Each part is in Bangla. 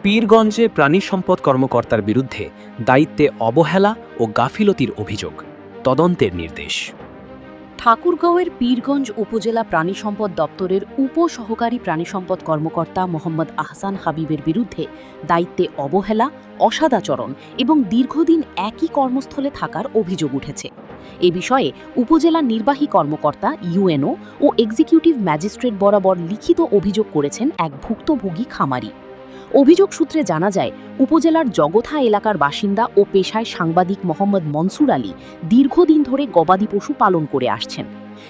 পীরগঞ্জে প্রাণী সম্পদ কর্মকর্তার বিরুদ্ধে দায়িত্বে অবহেলা ও গাফিলতির অভিযোগ, তদন্তের নির্দেশ। ঠাকুরগাঁওয়ের পীরগঞ্জ উপজেলা প্রাণী সম্পদ দপ্তরের উপসহকারী প্রাণী সম্পদ কর্মকর্তা মোহাম্মদ আহসান হাবিবের বিরুদ্ধে দায়িত্বে অবহেলা, অসদাচরণ এবং দীর্ঘদিন একই কর্মস্থলে থাকার অভিযোগ উঠেছে। এ বিষয়ে উপজেলা নির্বাহী কর্মকর্তা, ইউএনও ও এক্সিকিউটিভ ম্যাজিস্ট্রেট বরাবর লিখিত অভিযোগ করেছেন এক ভুক্তভোগী খামারি। অভিযোগ সূত্রে জানা যায়, উপজেলার জগথা এলাকার বাসিন্দা ও পেশায় সাংবাদিক মোহাম্মদ মনসুর আলী দীর্ঘদিন ধরে গবাদি পশু পালন করে আসছেন।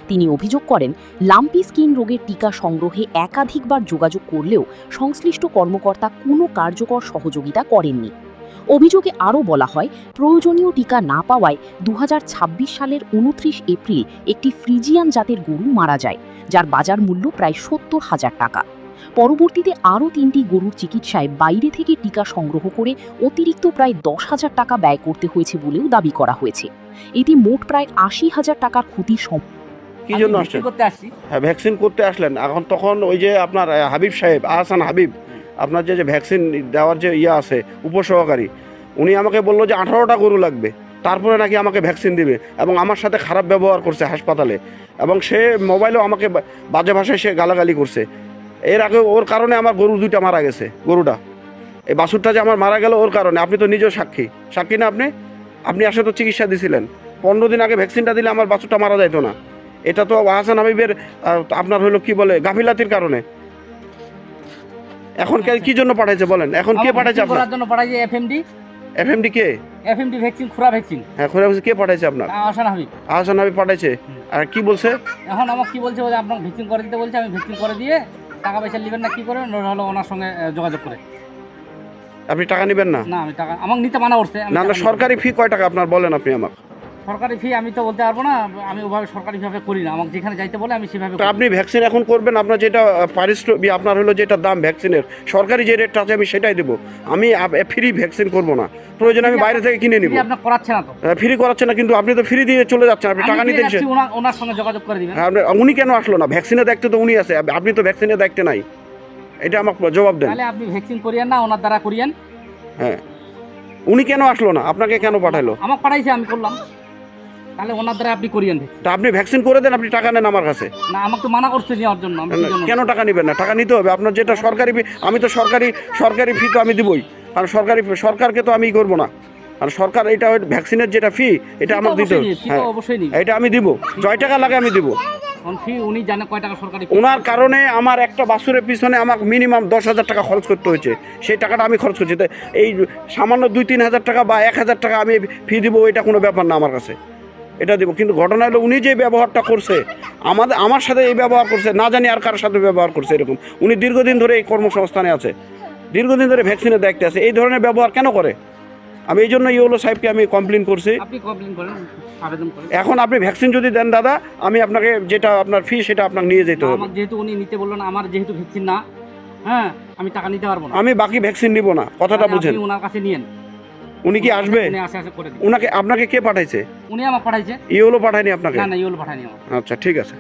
তিনি অভিযোগ করেন, লাম্পি স্কিন রোগের টিকা সংগ্রহে একাধিকবার যোগাযোগ করলেও সংশ্লিষ্ট কর্মকর্তা কোনো কার্যকর সহযোগিতা করেননি। অভিযোগে আরও বলা হয়, প্রয়োজনীয় টিকা না পাওয়ায় ২০২৬ সালের ২৯ এপ্রিল একটি ফ্রিজিয়ান জাতের গরু মারা যায়, যার বাজার মূল্য প্রায় ৭০,০০০ টাকা। পরবর্তীতে আরও ৩টি গরুর চিকিৎসায় বাইরে থেকে টিকা সংগ্রহ করে অতিরিক্ত প্রায় ১০,০০০ টাকা ব্যয় করতে হয়েছে বলেও দাবি করা হয়েছে। এটি মোট প্রায় ৮০,০০০ টাকার ক্ষতির কি জন্য আসছেন? হ্যাঁ, ভ্যাকসিন করতে আসলেন। এখন তখন ওই যে আপনার হাবিব সাহেব, আহসান হাবিব, আপনার যে ভ্যাকসিন দেওয়ার যে আছে উপসহকারী, উনি আমাকে বললো যে 18টা গরু লাগবে, তারপরে নাকি আমাকে ভ্যাকসিন দিবে, এবং আমার সাথে খারাপ ব্যবহার করছে হাসপাতালে, এবং সে মোবাইলেও আমাকে বাজে ভাষায় সে গালাগালি করছে। এর আগে ওর কারণে আমার গরু 2টা মারা গেছে। গরুটা, এই বাছুরটা যে আমার মারা গেল ওর কারণে। আপনি তো নিজেও সাক্ষী না? আপনি আসলে তো চিকিৎসা দিয়েছিলেন। 15 দিন আগে ভ্যাকসিনটা দিলে আমার বাছুরটা মারা যাইতো না। এটা তো আহসান হাবিবের আপনার হলো কি বলে গাফিলাতির কারণে। এখন কি জন্য পাঠাইছে বলেন? এখন কে পাঠাইছে আপনার? করার জন্য পাঠাইছে এফএমডি কে? এফএমডি ভ্যাকসিন, খুরা ভ্যাকসিন। হ্যাঁ, খুরা ভ্যাকসিন কে পাঠাইছে আপনার? আহসান হাবিব পাঠাইছে। আর কি বলছে এখন? আমাকে কি বলছে, আপনার ভ্যাকসিন করে দিতে বলছে। আমি ভ্যাকসিন করে দিয়ে টাকা পয়সা নেবেন না, কি করে হলো ওনার সঙ্গে যোগাযোগ করে। আপনি টাকা নেবেন না? না, আমি টাকা আমাকে নিতে মানা করছে। না, সরকারি ফি কয় টাকা আপনার বলেন আপনি আমাকে? সরকারি ফি আমি তো বলতে পারবো না, আমি ওভাবে সরকারিভাবে করি না। আমাকে যেখানে যাইতে বলে আমি সেভাবে। আপনি ভ্যাকসিন এখন করবেন, আপনার যেটা পারিশ্রমিক আপনার হলো যেটা দাম ভ্যাকসিনের, সরকারি যে রেটটা আছে আমি সেটাই দেবো। আমি ফ্রি ভ্যাকসিন করবো না, প্রয়োজন আমি বাইরে থেকে কিনে নিব। আপনার করাচ্ছে না তো? ফ্রি করাচ্ছে না, কিন্তু আপনি তো ফ্রি দিয়ে চলে যাচ্ছেন। আপনি টাকা নিতে এসেছেন, ওনার সঙ্গে যোগাযোগ করে দিবেন। উনি কেন আসলো না? ভ্যাকসিনের দায়িত্ব তো উনি আছে, আপনি তো ভ্যাকসিনের দায়িত্বে নাই। এটা আমাকে জবাব দেন। তাহলে আপনি ভ্যাকসিন করিয়েন না, ওনার দ্বারা করিয়েন। হ্যাঁ, উনি কেন আসলো না? আপনাকে কেন পাঠালো? আমাকে পাঠাইছে, আমি করলাম। তাহলে ওনার দ্বারা আপনি করিয়েন। তা আপনি ভ্যাকসিন করে দেন, আপনি টাকা নেন আমার কাছে। না, আমাকে তো মানা করছে নেওয়ার জন্য। কেন টাকা নেবেন না? টাকা নিতে হবে। আপনার যেটা সরকারি ফি, আমি তো সরকারি ফি তো আমি দিবই, কারণ সরকারকে তো আমি করবো না। আর সরকার এটা ভ্যাকসিনের যেটা ফি, এটা আমাকে দিতে হবে। হ্যাঁ, এটা আমি দিব, 6 টাকা লাগে আমি দিব। উনি জানে কয় টাকা সরকারি। ওনার কারণে আমার একটা বাছুরের পিছনে আমাকে মিনিমাম 10,000 টাকা খরচ করতে হয়েছে। সেই টাকাটা আমি খরচ করছি। এই সামান্য 2-3 হাজার টাকা বা 1,000 টাকা আমি ফি দিব, এটা কোনো ব্যাপার না আমার কাছে। এটা দেবো, কিন্তু ঘটনা হলো উনি যে ব্যবহারটা করছে, আমার সাথে এই ব্যবহার করছে, না জানি আর কারোর সাথে ব্যবহার করছে এরকম। উনি দীর্ঘদিন ধরে এই কর্মসংস্থানে আছে, দীর্ঘদিন ধরে ভ্যাকসিনের দায়িত্বে আছে, এই ধরনের ব্যবহার কেন করে? আমি এই জন্য ইউএলও সাহেবকে আমি কমপ্লেন করছি। এখন আপনি ভ্যাকসিন যদি দেন দাদা, আমি আপনাকে যেটা আপনার ফি সেটা আপনাকে নিয়ে যেতে হবে। যেহেতু উনি নিতে বললেন, আমার যেহেতু ভ্যাকসিন না, হ্যাঁ, আমি টাকা নিতে পারবো না। আমি বাকি ভ্যাকসিন নিব না, কথাটা বুঝেন। ওনার কাছে নিয়েন। উনি কি আসবে? আপনাকে কে পাঠাইছে? উনি আমাকে পাঠাইছে। ইউএলও পাঠায়নি আপনাকে? না, ইউএলও পাঠায়নি। আচ্ছা, ঠিক আছে।